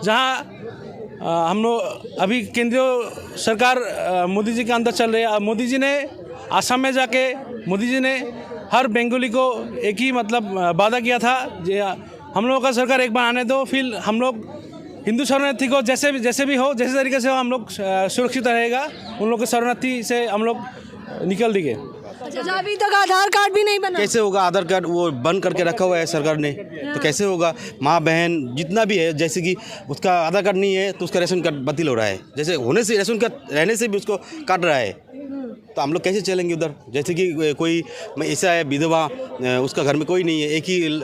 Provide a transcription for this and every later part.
जहाँ हम लोग अभी केंद्रीय सरकार मोदी जी के अंदर चल रही है। मोदी जी ने असम में जाके मोदी जी ने हर बंगाली को एक ही मतलब वादा किया था, हम लोगों का सरकार एक बार आने दो, फिर हम लोग हिंदू शरणार्थी को जैसे भी हो, जैसे तरीके से हो, हम लोग सुरक्षित रहेगा। उन लोग के शरणार्थी से हम लोग निकल देंगे। अच्छा, अभी तक आधार कार्ड भी नहीं बना। कैसे होगा? आधार कार्ड वो बंद करके रखा हुआ है सरकार ने, तो कैसे होगा? माँ बहन जितना भी है, जैसे कि उसका आधार कार्ड नहीं है तो उसका रेशन कार्ड बातिल हो रहा है, जैसे होने से रेशन कार्ड रहने से भी उसको काट रहा है। तो हम लोग कैसे चलेंगे उधर? जैसे कि कोई ऐसा है विधवा, उसका घर में कोई नहीं है, एक ही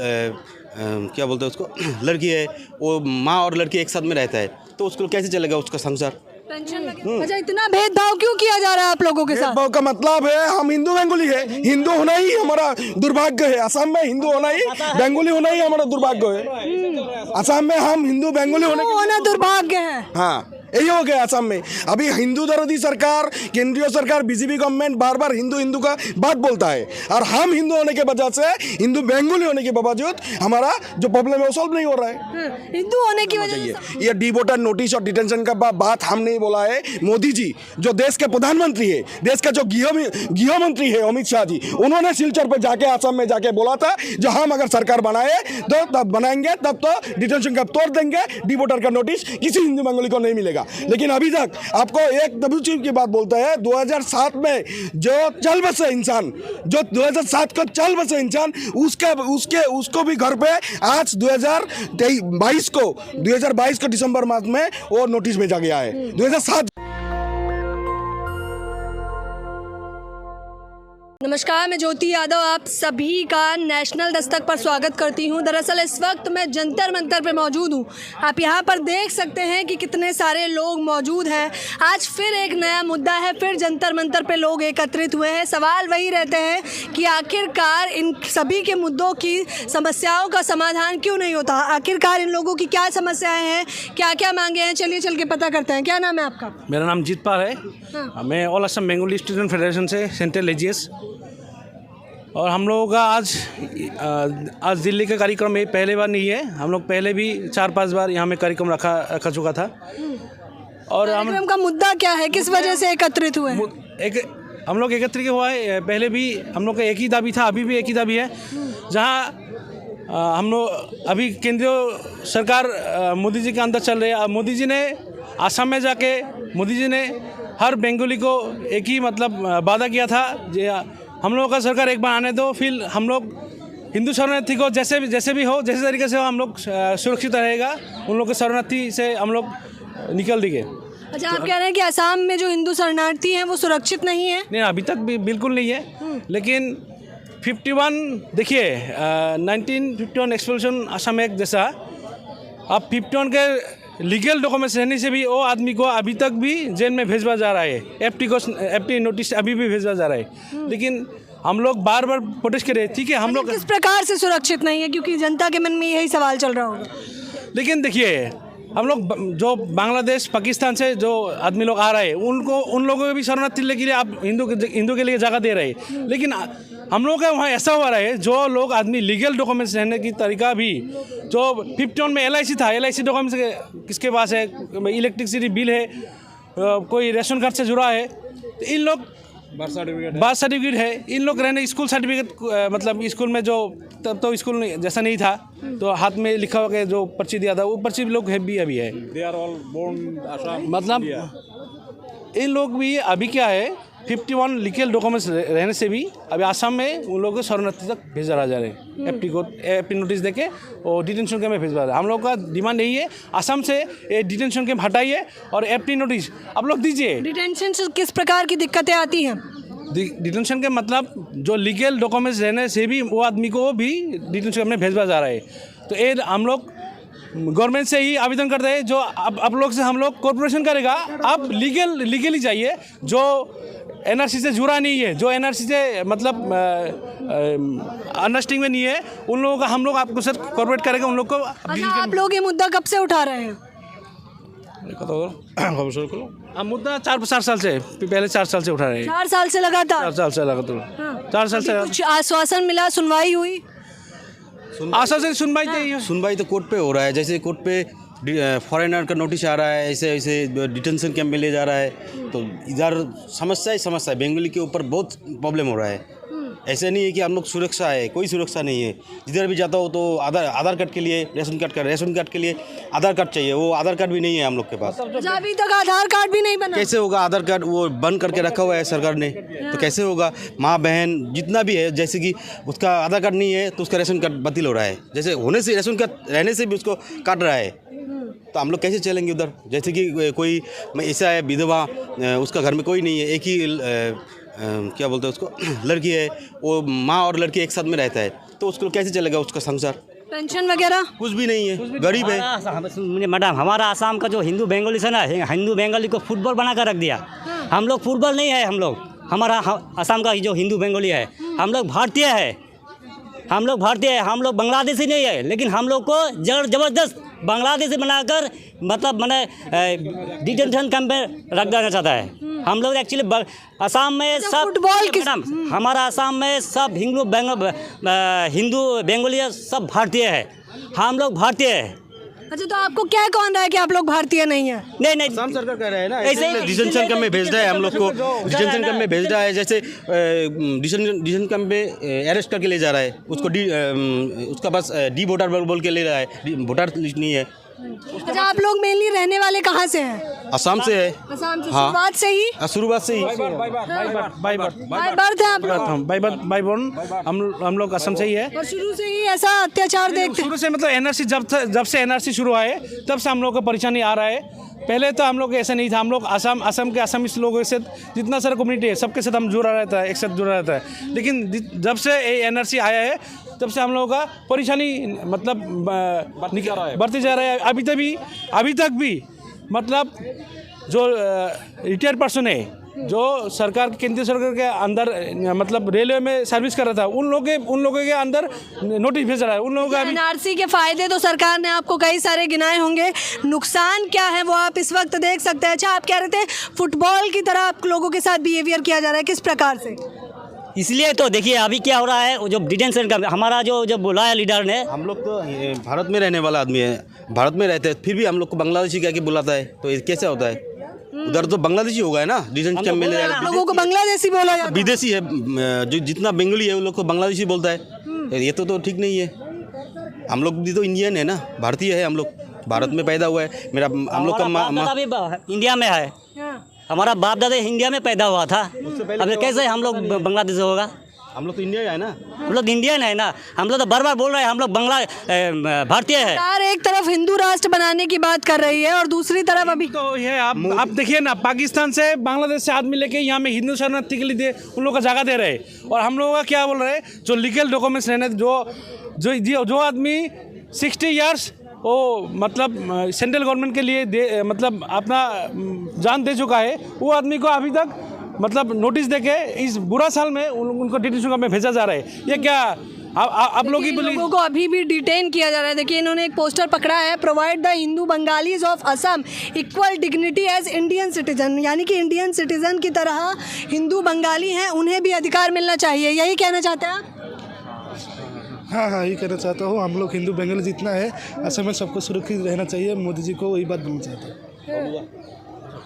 क्या बोलते हैं उसको, लड़की है, वो माँ और लड़की एक साथ में रहता है, तो उसको कैसे चलेगा उसका संसार? अच्छा, इतना भेदभाव क्यों किया जा रहा है आप लोगों के साथ? भेदभाव का मतलब है हम हिंदू बंगाली है, हिंदू होना ही हमारा दुर्भाग्य है। असम में हिंदू होना ही, बंगाली होना ही हमारा दुर्भाग्य है। असम में हम हिंदू बंगाली होना दुर्भाग्य है। हाँ, यही हो गया असम में। अभी हिंदू विरोधी सरकार, केंद्रीय सरकार, बीजेपी गवर्नमेंट बार बार हिंदू का बात बोलता है, और हम हिंदू होने के वजह से, हिंदू बंगाली होने के बावजूद हमारा जो प्रॉब्लम है वो सॉल्व नहीं हो रहा है। हिंदू होने की वजह से ये डिवोटर नोटिस और डिटेंशन का बात हम नहीं बोला है। मोदी जी जो देश के प्रधानमंत्री है, देश का जो गृह मंत्री है अमित शाह जी, उन्होंने सिलचर पर जाके असम में जाके बोला था जो हम अगर सरकार बनाए तो तब बनाएंगे, तब तो डिटेंशन का तोड़ देंगे, डिवोटर का नोटिस किसी हिंदू बंगाली को नहीं मिलेगा। लेकिन अभी तक आपको एक डब्ल्यूएचओ की बात बोलता है, 2007 में जो चल बसे इंसान, जो 2007 को चल बसे इंसान, उसको भी घर पे आज 2022 को दिसंबर मास में वो नोटिस भेजा गया है। 2007। नमस्कार, मैं ज्योति यादव आप सभी का नेशनल दस्तक पर स्वागत करती हूं। दरअसल इस वक्त मैं जंतर मंतर पे मौजूद हूं। आप यहां पर देख सकते हैं कि कितने सारे लोग मौजूद हैं। आज फिर एक नया मुद्दा है, फिर जंतर मंतर पे लोग एकत्रित हुए हैं। सवाल वही रहते हैं कि आखिरकार इन सभी के मुद्दों की समस्याओं का समाधान क्यों नहीं होता। आखिरकार इन लोगों की क्या समस्याएँ हैं, क्या क्या मांगे हैं, चलिए चल के पता करते हैं। क्या नाम है आपका? मेरा नाम जीतपाल है। हाँ। मैं all Assam Bengali student federation से, सेंट्रल एजीएस। और हम लोगों का आज दिल्ली का कार्यक्रम ये पहले बार नहीं है। हम लोग पहले भी 4-5 बार यहाँ में कार्यक्रम रखा चुका था। और कार्यक्रम का मुद्दा क्या है, किस वजह से एकत्रित हुए? हम लोग एकत्रित हुआ है, पहले भी हम लोग का एक ही दाबी था, अभी भी एक ही दाबी है। जहाँ हम लोग अभी केंद्रीय सरकार मोदी जी के अंदर चल रही है। मोदी जी ने असम में जाके मोदी जी ने हर बंगाली को एक ही मतलब वादा किया था, हम लोगों का सरकार एक बार आने दो, फिर हम लोग हिंदू शरणार्थी को जैसे भी हो, जैसे तरीके से हो, हम लोग सुरक्षित रहेगा। उन लोग के शरणार्थी से हम लोग निकल देंगे। अच्छा, आप कह रहे हैं कि असम में जो हिंदू शरणार्थी हैं वो सुरक्षित नहीं है? नहीं, अभी तक भी बिल्कुल नहीं है। लेकिन 51 देखिए, 1951 एक्सपल्शन असम एक्ट जैसा, अब 51 के लीगल डॉक्यूमेंट्स रहने से भी वो आदमी को अभी तक भी जेल में भेजा जा रहा है। एफटी नोटिस अभी भी भेजा जा रहा है। लेकिन हम लोग बार बार प्रोटेस्ट कर रहे हैं। ठीक है, हम लोग किस प्रकार से सुरक्षित नहीं है, क्योंकि जनता के मन में यही सवाल चल रहा होगा। लेकिन देखिए, हम लोग जो बांग्लादेश पाकिस्तान से जो आदमी लोग आ रहे हैं, उन लोगों को भी शरणार्थी के लिए आप हिंदू के लिए जगह दे रहे हैं। लेकिन हम लोग का वहाँ ऐसा हो रहा है, जो लोग आदमी लीगल डॉक्यूमेंट्स रहने की तरीका भी, जो 51 में LIC था, LIC डॉक्यूमेंट्स किसके पास है, इलेक्ट्रिसिटी बिल है, कोई रेशन कार्ड से जुड़ा है, तो इन लोग बर्थ सर्टिफिकेट है, इन लोग रहने स्कूल सर्टिफिकेट, मतलब स्कूल में जो तब तो स्कूल जैसा नहीं था, तो हाथ में लिखा हुआ जो पर्ची दिया था वो पर्ची भी लोग भी अभी है। मतलब इन लोग भी अभी क्या है, 51 लीगल डॉक्यूमेंट्स रहने से भी अभी आसाम में उन लोगों को शरणार्थी तक भेजा जा रहे हैं। एफटी नोटिस देके और डिटेंशन कैंप में भेजा रहे हैं। हम लोग का डिमांड यही है, असम से ये डिटेंशन कैंप हटाइए और एफटी नोटिस आप लोग दीजिए। डिटेंशन से किस प्रकार की दिक्कतें आती हैं? डिटेंशन के मतलब जो लीगल डॉक्यूमेंट्स रहने से भी वो आदमी को भी डिटेंशन कैंप में भेजा जा रहा है। तो ये हम लोग गवर्नमेंट से ही आवेदन करते हैं, जो आप लोग से हम लोग कॉर्पोरेशन करेगा, आप लीगली चाहिए, जो NRC से जुड़ा नहीं है, जो NRC से मतलब अंडरस्टैंडिंग में नहीं है, उन लोगों का हम लोग आपको सर कॉर्पोरेट करेगा उन लोग को। अच्छा, आप लोग ये मुद्दा कब से उठा रहे हैं? मुद्दा 4 साल से, पहले 4 साल से उठा रहे हैं। 4 साल से लगातार? 4 साल से लगातार। 4 साल से कुछ आश्वासन मिला, सुनवाई हुई? आश्वासन सुनवाई तो कोर्ट पे हो रहा है। जैसे कोर्ट पे फॉरेनर का नोटिस आ रहा है, ऐसे ऐसे डिटेंशन कैंप में ले जा रहा है। तो इधर समस्या ही समस्या है, बंगाली के ऊपर बहुत प्रॉब्लम हो रहा है। ऐसे नहीं है कि हम लोग सुरक्षा है, कोई सुरक्षा नहीं है। जिधर भी जाता हो तो आधार कार्ड के लिए रेशन कार्ड के लिए आधार कार्ड चाहिए, वो आधार कार्ड भी नहीं है हम लोग के पास। अच्छा, अभी तक आधार कार्ड भी नहीं बना। कैसे होगा? आधार कार्ड वो बंद करके रखा हुआ है सरकार ने, तो कैसे होगा? माँ बहन जितना भी है, जैसे कि उसका आधार कार्ड नहीं है तो उसका रेशन कार्ड बातिल हो रहा है। जैसे होने से रेशन कार्ड रहने से भी उसको काट रहा है। तो हम लोग कैसे चलेंगे उधर? जैसे कि कोई ऐसा है विधवा, उसका घर में कोई नहीं है, एक ही क्या बोलते हैं उसको, लड़की है, वो माँ और लड़की एक साथ में रहता है, तो उसको कैसे चलेगा उसका संसार? पेंशन वगैरह कुछ भी नहीं है, गरीब है। मैडम, हमारा आसाम का जो हिंदू बंगाली से ना, हिंदू बंगाली को फुटबॉल बना कर रख दिया। हम लोग फुटबॉल नहीं है, हम लोग हमारा आसाम का जो हिंदू बंगाली है, हम लोग भारतीय है, हम लोग भारतीय है, हम लोग बांग्लादेशी नहीं है। लेकिन हम लोग को जबरदस्त बांग्लादेशी बनाकर मतलब मैंने डिटेंशन कैंप में रख देना चाहता है। हम लोग एक्चुअली असम में सब फुटबॉल की हमारा असम में सब हिंदू बंगाली सब भारतीय है, हम लोग भारतीय है। अच्छा, तो आपको क्या कौन रहा है कि आप लोग भारतीय नहीं है? नहीं असम सरकार कह रहा है ना, ऐसे ऐसे डिटेंशन कैंप में भेज रहा है हम लोग को, डिटेंशन कैंप में भेज रहा है। जैसे डिटेंशन कैंप में अरेस्ट करके ले जा रहा है उसको, उसका पास डी वोटर बोल के ले रहा है, वोटर लिस्ट नहीं है। अच्छा, आप लोग मेनली रहने वाले कहाँ से हैं? असम से है। असम से? हाँ। शुरुआत से ही? शुरुआत से ही बाय बर्थ है आप लोग? बाई बोर्न हम लोग असम से ही है। और शुरू से ही ऐसा अत्याचार देखते हैं? शुरू से मतलब एनआरसी जब से एनआरसी शुरू आए तब से हम लोग को परेशानी आ रहा है। पहले तो हम लोग ऐसा नहीं था, हम लोग असम के असमीस लोगों से जितना सारा कम्युनिटी है सबके साथ हम जुड़ा रहता है, एक साथ जुड़ा रहता है। लेकिन जब से एनआरसी आया है तब से हम लोगों का परेशानी मतलब बढ़ते जा रहा है। अभी तक भी मतलब जो रिटायर्ड पर्सन है, जो सरकार केंद्रीय सरकार के अंदर मतलब रेलवे में सर्विस कर रहा था, उन लोगों के अंदर नोटिस भेज रहा है। उन लोगों का एनआरसी के फायदे तो सरकार ने आपको कई सारे गिनाए होंगे, नुकसान क्या है वो आप इस वक्त देख सकते हैं। अच्छा, आप कह रहे थे फुटबॉल की तरह आप लोगों के साथ बिहेवियर किया जा रहा है, किस प्रकार से? इसलिए तो देखिए अभी क्या हो रहा है, जो डिटेंशन का हमारा जो बुलाया लीडर ने, हम लोग तो भारत में रहने वाला आदमी है, भारत में रहते हैं, फिर भी हम लोग को बांग्लादेशी कह के बुलाता है, तो ये कैसे होता है? उधर तो बांग्लादेशी होगा है ना, डिटेंशन कैंप में लोगों को बांग्लादेशी बोला जाता है। विदेशी है, जो जितना बंगाली है उन लोग को बांग्लादेशी बोलता है। ये तो ठीक नहीं है। हम लोग भी तो इंडियन है ना, भारतीय है, हम लोग भारत में पैदा हुआ है। हम लोग का इंडिया में है, हमारा बाप दादा इंडिया में पैदा हुआ था। अब कैसे हम लोग बांग्लादेश से होगा? हम लोग तो इंडिया है ना, हम लोग इंडियन है ना, हम लोग तो बार बार बोल रहे हैं हम लोग भारतीय है। सरकार एक तरफ हिंदू राष्ट्र बनाने की बात कर रही है और दूसरी तरफ अभी तो ये आप देखिए ना, पाकिस्तान से बांग्लादेश से आदमी लेके यहाँ में हिंदू शरणार्थी के लिए उन लोगों का जगह दे रहे हैं। और हम लोगों का क्या बोल रहे हैं, जो लीगल डॉक्यूमेंट्स रहने, जो आदमी 60 ईयर्स वो मतलब सेंट्रल गवर्नमेंट के लिए मतलब अपना जान दे चुका है, वो आदमी को अभी तक मतलब नोटिस देके इस बुरा साल में उनको डिटेंशन कैंप में भेजा जा रहा है। ये क्या आप लोग ही बोलिए? लोगों को अभी भी डिटेन किया जा रहा है। देखिए, इन्होंने एक पोस्टर पकड़ा है, provide the Hindu Bengalis of Assam equal dignity as Indian citizen, यानी कि इंडियन सिटीजन की तरह हिंदू बंगाली हैं, उन्हें भी अधिकार मिलना चाहिए। यही कहना चाहते हैं आप? हाँ, यही कहना चाहता हूँ। हम लोग हिंदू बंगाली जितना है, असम में सबको सुरक्षित रहना चाहिए। मोदी जी को वही बात बोलना चाहते हैं।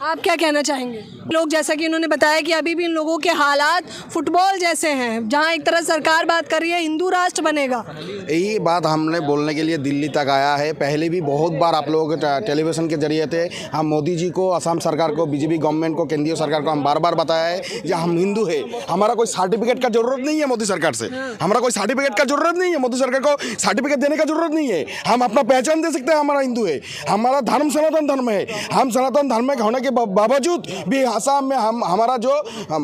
आप क्या कहना चाहेंगे? लोग जैसा कि इन्होंने बताया कि अभी भी इन लोगों के हालात फुटबॉल जैसे हैं, जहां एक तरह सरकार बात कर रही है हिंदू राष्ट्र बनेगा। यही बात हमने बोलने के लिए दिल्ली तक आया है। पहले भी बहुत बार आप लोगों के टेलीविज़न के जरिए थे, हम मोदी जी को, असम सरकार को, बीजेपी गवर्नमेंट को, केंद्रीय सरकार को हम बार बार बताया है कि हम हिंदू है, हमारा कोई सर्टिफिकेट का जरूरत नहीं है मोदी सरकार से, हमारा कोई सर्टिफिकेट का जरूरत नहीं है, मोदी सरकार को सर्टिफिकेट देने का जरूरत नहीं है। हम अपना पहचान दे सकते हैं, हमारा हिंदू है, हमारा धर्म सनातन धर्म है। हम सनातन धर्म में होने के बावजूद भी असम में हमारा जो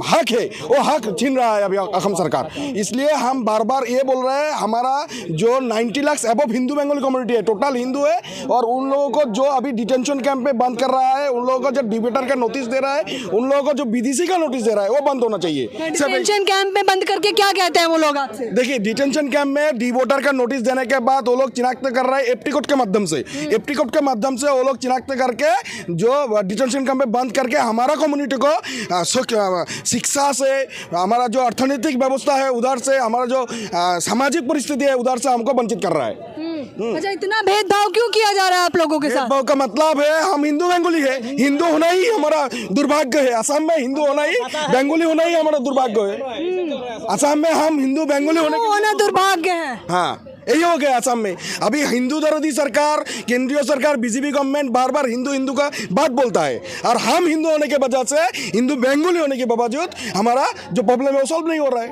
हक है वो हक छीन रहा है अभी असम सरकार। इसलिए हम बार बार ये बोल रहे हैं, हमारा जो 90 लाख अबव हिंदू बंगाली कम्युनिटी है, टोटल हिंदू है, और उन लोगों को जो अभी डिटेंशन कैंप में बंद कर रहा है, उन लोगों को जो डिबेटर का नोटिस दे रहा है, उन लोगों को जो विदेशी का नोटिस दे रहा है, वो बंद होना चाहिए। डिटेंशन कैंप में बंद करके क्या कहते हैं वो लोग आपसे? देखिए, डिटेंशन कैंप में डिवोटर का नोटिस देने के बाद वो लोग चिनाख्त कर रहे हैं एप्टी कोड के माध्यम से, एप्टी कोड के माध्यम से वो लोग चिनाख्त करके जो डिटेंशन डिटेंशन कैंप में बंद करके हमारा कम्युनिटी को शिक्षा से, हमारा जो अर्थनैतिक व्यवस्था है उधर से, हमारा जो सामाजिक परिस्थिति है उधर से हमको वंचित कर रहा है। अच्छा, इतना भेदभाव क्यों किया जा रहा है आप लोगों के साथ? भेदभाव का मतलब है हम हिंदू बंगाली है, हिंदू होना ही हमारा दुर्भाग्य है। असम में हिंदू होना ही, बंगाली होना ही हमारा दुर्भाग्य है। असम में हम हिंदू बंगाली होना दुर्भाग्य है। हाँ, यही हो गया असम में। अभी हिंदू विरोधी सरकार, केंद्रीय सरकार, बीजेपी गवर्नमेंट बार बार हिंदू हिंदू का बात बोलता है, और हम हिंदू होने के वजह से, हिंदू बंगाली होने के बावजूद हमारा जो प्रॉब्लम है वो सॉल्व नहीं हो रहा है।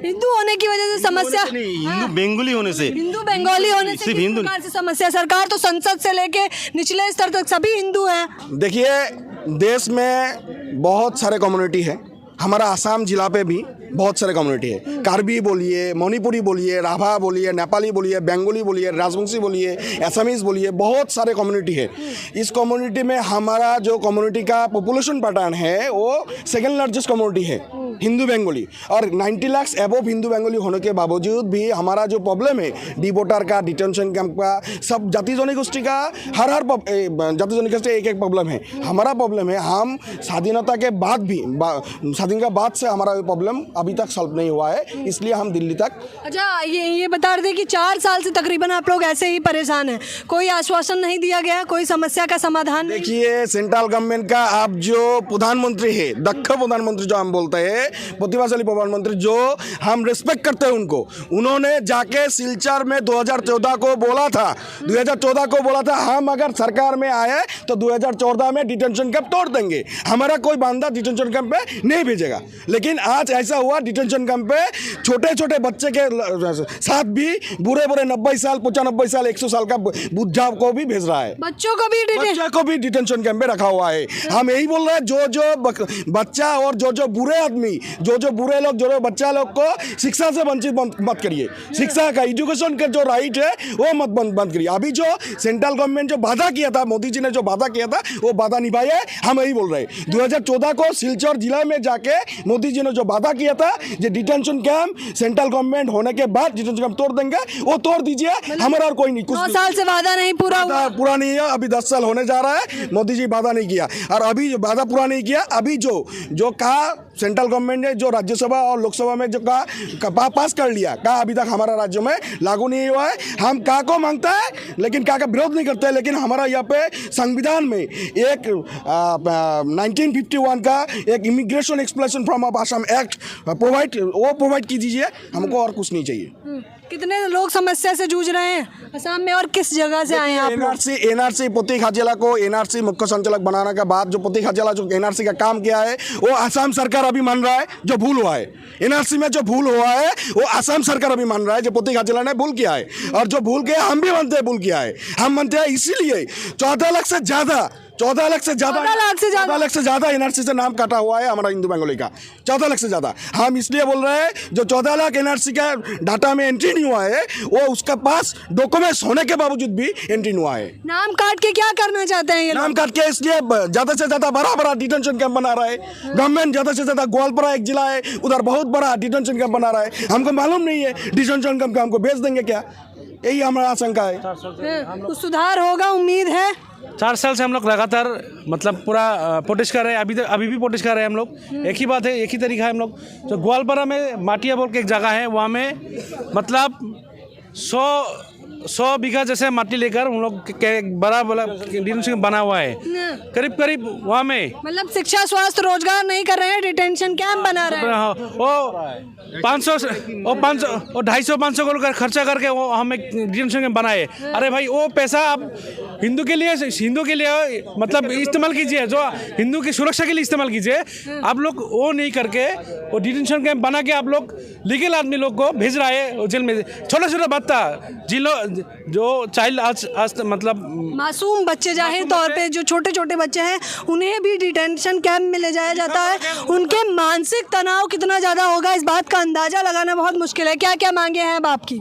हिंदू होने की वजह से समस्या, हिंदू बंगाली होने से, हिंदू बंगाली होने से सिर्फ हिंदू प्रकार से समस्या। सरकार तो संसद से लेके निचले स्तर तक सभी हिंदू हैं। देखिए, देश में बहुत सारे कम्युनिटी है। हमारा आसाम जिला पे भी बहुत सारे कम्युनिटी है। कार्बी बोलिए, मणिपुरी बोलिए, राभा बोलिए, नेपाली बोलिए, बंगाली बोलिए, राजवंशी बोलिए, असमीज बोलिए, बहुत सारे कम्युनिटी है। इस कम्युनिटी में हमारा जो कम्युनिटी का पॉपुलेशन पैटर्न है वो सेकेंड लार्जेस्ट कम्युनिटी है, हिंदू बंगाली। और 90 लाख एबव हिंदू बंगाली होने के बावजूद भी हमारा जो प्रॉब्लम है डी वोटर का, डिटेंशन कैंप का, सब जाति जनगोष्ठी का, हर जाति जनगोष्ठी एक एक प्रॉब्लम है। हमारा प्रॉब्लम है, हम स्वाधीनता के बाद भी, स्वाधीनता के बाद से हमारा प्रॉब्लम अभी तक सॉल्व नहीं हुआ है, इसलिए हम दिल्ली तक। अच्छा, ये बता रहे थे कि 4 साल से तकरीबन आप लोग ऐसे ही परेशान हैं, कोई आश्वासन नहीं दिया गया, कोई समस्या का समाधान नहीं? देखिए, सेंट्रल गवर्नमेंट का अब जो प्रधानमंत्री है, दक्ष प्रधानमंत्री जो हम बोलते हैं, प्रतिभाशाली प्रधानमंत्री, जो हम रिस्पेक्ट करते हैं उनको, उन्होंने जाके सिलचर में 2014 को बोला था, 2014 को बोला था हम अगर सरकार में आए तो 2014 में डिटेंशन कैंप तोड़ देंगे, हमारा कोई बंदा डिटेंशन कैंप पे नहीं भेजेगा। लेकिन आज ऐसा हुआ, डिटेंशन कैंप पे छोटे छोटे बच्चे के साथ भी बुरे बुरे 90 साल, 95 साल, 100 साल का बुढ़ा को भी भेज रहा है, बच्चों को भी डिटेंशन कैंप में रखा हुआ है। हम यही बोल रहे हैं, जो बच्चा और जो बुरे आदमी, जो बुरे लोग, जो बच्चा लोग को शिक्षा से वंचित मत करिए। शिक्षा का, एजुकेशन का जो राइट है वो मत बंद करिए। अभी जो सेंट्रल गवर्नमेंट जो वादा किया था, मोदी जी ने जो वादा किया था वो वादा निभाया है। हम यही बोल रहे हैं, 2014 को सिलचर जिला में जाके मोदी जी ने जो वादा किया था कि डिटेंशन कैंप सेंट्रल गवर्नमेंट होने के बाद डिटेंशन कैंप तोड़ देंगे, वो तोड़ दीजिए। हमारा और कोई नहीं, 9 साल से वादा नहीं पूरा नहीं है। अभी 10 साल होने जा रहा है, मोदी जी वादा नहीं किया, और अभी जो वादा पूरा नहीं किया, अभी जो कहा सेंट्रल गवर्नमेंट ने, जो राज्यसभा और लोकसभा में जो कहा पास कर लिया, कहा अभी तक हमारा राज्य में लागू नहीं हुआ है। हम का को मांगता है, लेकिन का विरोध नहीं करते हैं। लेकिन हमारा यहाँ पे संविधान में एक 1951 का एक immigration explanation from of Assam act provide कीजिए, हमको और कुछ नहीं चाहिए। कितने लोग समस्या से जूझ रहे हैं असम में, और किस जगह से आए हैं आप लोग? एनआरसी प्रतीक हजेला को एनआरसी मुख्य संचालक बनाने के बाद जो प्रतीक हजेला जो एनआरसी का काम किया है, वो असम सरकार अभी मान रहा है जो भूल हुआ है। एनआरसी में जो भूल हुआ है वो असम सरकार अभी मान रहा है, जो प्रतीक हजेला ने भूल किया है, और जो भूल किया हम भी मानते हैं भूल किया है। हम मानते हैं, इसीलिए 14 लाख से ज्यादा एनआरसी से नाम काटा हुआ है हमारा हिंदू बंगाली का, 14 लाख से ज्यादा। हम इसलिए बोल रहे हैं, जो 14 लाख एनआरसी का डाटा में एंट्री नहीं हुआ है, वो उसका पास डॉक्यूमेंट्स होने के बावजूद भी एंट्री नहीं हुआ है। नाम काट के क्या करना चाहते हैं ये लोग? नाम काट के इसलिए ज्यादा से ज्यादा बड़ा डिटेंशन कैंप बना रहा है गवर्नमेंट। ज्यादा से ज्यादा ग्वालपारा एक जिला है, उधर बहुत बड़ा डिटेंशन कैंप बना रहा है। हमको मालूम नहीं है डिटेंशन कैंप हमको भेज देंगे क्या, यही हमारा आशंका है। कुछ सुधार होगा, उम्मीद है? 4 साल से हम लोग लगातार मतलब पूरा प्रोटेस्ट कर रहे हैं, अभी भी प्रोटेस्ट कर रहे हैं हम लोग। एक ही बात है, एक ही तरीका है हम लोग। जो ग्वालपारा में माटिया बोल के एक जगह है, वहाँ में मतलब 100 बीघा जैसे माटी लेकर हम लोग बड़ा डिटेंशन बना हुआ है, करीब वहाँ में। मतलब शिक्षा, स्वास्थ्य, रोजगार नहीं कर रहे हैं, डिटेंशन कैंप बना रहे हैं। वो 250-500 करोड़ खर्चा करके वो हमें डिटेंशन कैंप बनाए। अरे भाई, वो पैसा आप हिंदू के लिए मतलब इस्तेमाल कीजिए, जो हिंदू की सुरक्षा के लिए इस्तेमाल कीजिए। आप लोग वो नहीं करके वो डिटेंशन कैंप बना के आप लोग लीगल आदमी लोग को भेज रहा है जेल में। छोटा बच्चा जो चाइल्ड आज मतलब मासूम बच्चे, जाहिर तौर पे जो छोटे बच्चे हैं, उन्हें भी डिटेंशन कैंप में ले जाया जाता है। उनके मानसिक तनाव कितना ज़्यादा होगा, इस बात का अंदाज़ा लगाना बहुत मुश्किल है। क्या क्या मांगे हैं अब आपकी?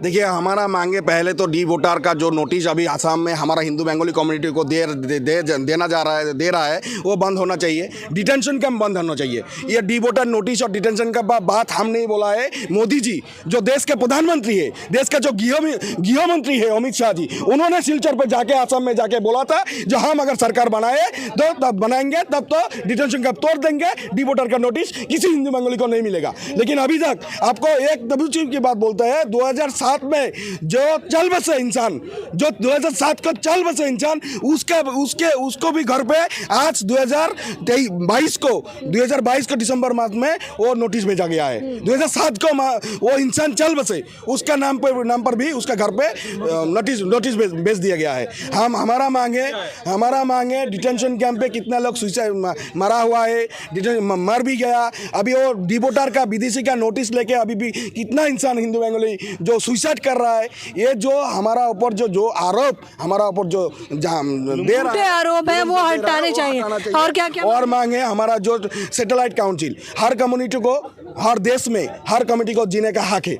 देखिए हमारा मांगे पहले तो डी वोटर का जो नोटिस अभी आसाम में हमारा हिंदू बंगाली कम्युनिटी को देना जा रहा है दे रहा है वो बंद होना चाहिए। डिटेंशन कैंप बंद होना चाहिए। ये डी वोटर नोटिस और डिटेंशन का बात हम नहीं बोला है। मोदी जी जो देश के प्रधानमंत्री है, देश का जो गृह मंत्री है अमित शाह जी, उन्होंने सिलचर पर जाके आसाम में जाके बोला था जो हम अगर सरकार बनाए तो तब बनाएंगे तब तो डिटेंशन कैंप तोड़ देंगे, डी वोटर का नोटिस किसी हिंदू बंगाली को नहीं मिलेगा। लेकिन अभी तक आपको एक डब्ल्यू की बात बोलता है 2007 में जो चल बसे इंसान, जो 2007 को चल बसे इंसान, उसको भी घर पे आज 2022 को दिसंबर मास में वो नोटिस भेजा गया है। 2007 को वो इंसान चल बसे उसका नाम पर भी उसका घर पे नोटिस भेज दिया गया है। हमारा मांगे डिटेंशन कैंप पे कितना लोग सुसाइड मरा हुआ है, मर भी गया। अभी वो डी वोटर का विदेशी का नोटिस लेके अभी भी कितना इंसान हिंदू बंगाली जो सुसाइड कर रहा है। ये जो हमारा ऊपर जो आरोप हमारा ऊपर जो दे रहा है आरोप है वो हटाने चाहिए। और क्या और मांगे हमारा जो सैटेलाइट काउंसिल, हर कम्युनिटी को हर देश में हर कम्युनिटी को जीने का हक है,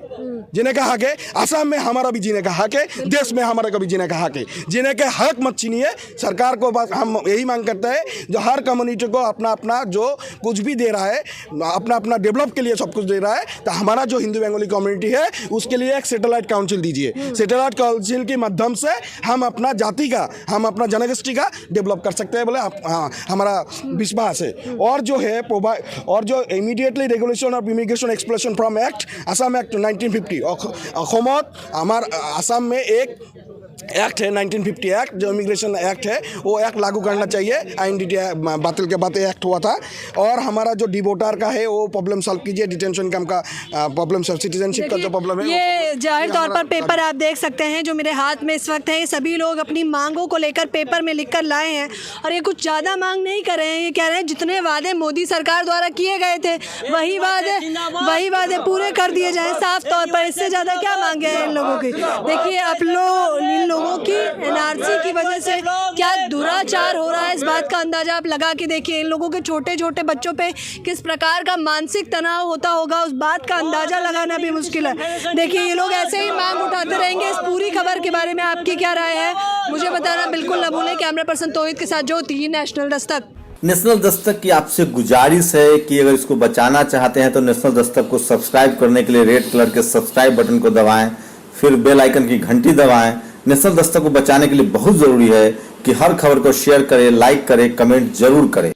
जीने का हक है। आसाम में हमारा भी जीने का हक है, देश में हमारा का भी जीने का हक है। जीने के हक मत छीनिए। सरकार को बस हम यही मांग करते हैं जो हर कम्युनिटी को अपना अपना जो कुछ भी दे रहा है, अपना अपना डेवलप के लिए सब कुछ दे रहा है, तो हमारा जो हिंदू बंगाली कम्युनिटी है उसके लिए एक सैटेलाइट काउंसिल दीजिए। सैटेलाइट काउंसिल के माध्यम से हम अपना जाति का, हम अपना जनगोष्ठी का डेवलप कर सकते हैं बोले हमारा विश्वास है। और जो है और जो immediately regulation of immigration exploration from act Assam act 1950 অসমত আমার आसाम में एक एक्ट है 1950 एक्ट जो इमिग्रेशन एक्ट है वो एक्ट लागू करना चाहिए। INDT बातिल के बाद एक्ट हुआ था। और हमारा जो डी वोटर का है वो प्रॉब्लम सॉल्व कीजिए। डिटेंशन कैंप का प्रॉब्लम सब सिटीजनशिप का जो प्रॉब्लम है ये जाहिर तौर पर पेपर आप देख सकते हैं जो मेरे हाथ में इस वक्त है। ये सभी लोग अपनी मांगों को लेकर पेपर में लिख कर लाए हैं और ये कुछ ज़्यादा मांग नहीं कर रहे हैं। ये कह रहे हैं जितने वादे मोदी सरकार द्वारा किए गए थे वही वादे पूरे कर दिए जाएँ साफ तौर पर। इससे ज़्यादा क्या मांगे हैं इन लोगों की। देखिए इन लोगों की NRC की वजह से क्या दुराचार हो रहा है इस बात का अंदाजा आप लगा के देखिए। इन लोगों के छोटे छोटे बच्चों पे किस प्रकार का मानसिक तनाव होता होगा उस बात का अंदाजा लगाना भी मुश्किल है। देखिए ये लोग ऐसे ही मांग उठाते रहेंगे। इस पूरी खबर के बारे में आपकी क्या राय है मुझे बताना बिल्कुल न भूलें। कैमरा पर्सन तौहीद के साथ ज्योति, नेशनल दस्तक। नेशनल दस्तक की आपसे गुजारिश है कि अगर इसको बचाना चाहते हैं तो नेशनल दस्तक को सब्सक्राइब करने के लिए रेड कलर के सब्सक्राइब बटन को दबाएं, फिर बेल आइकन की घंटी दबाएं। नेशनल दस्तक को बचाने के लिए बहुत जरूरी है कि हर खबर को शेयर करें, लाइक करें, कमेंट जरूर करें।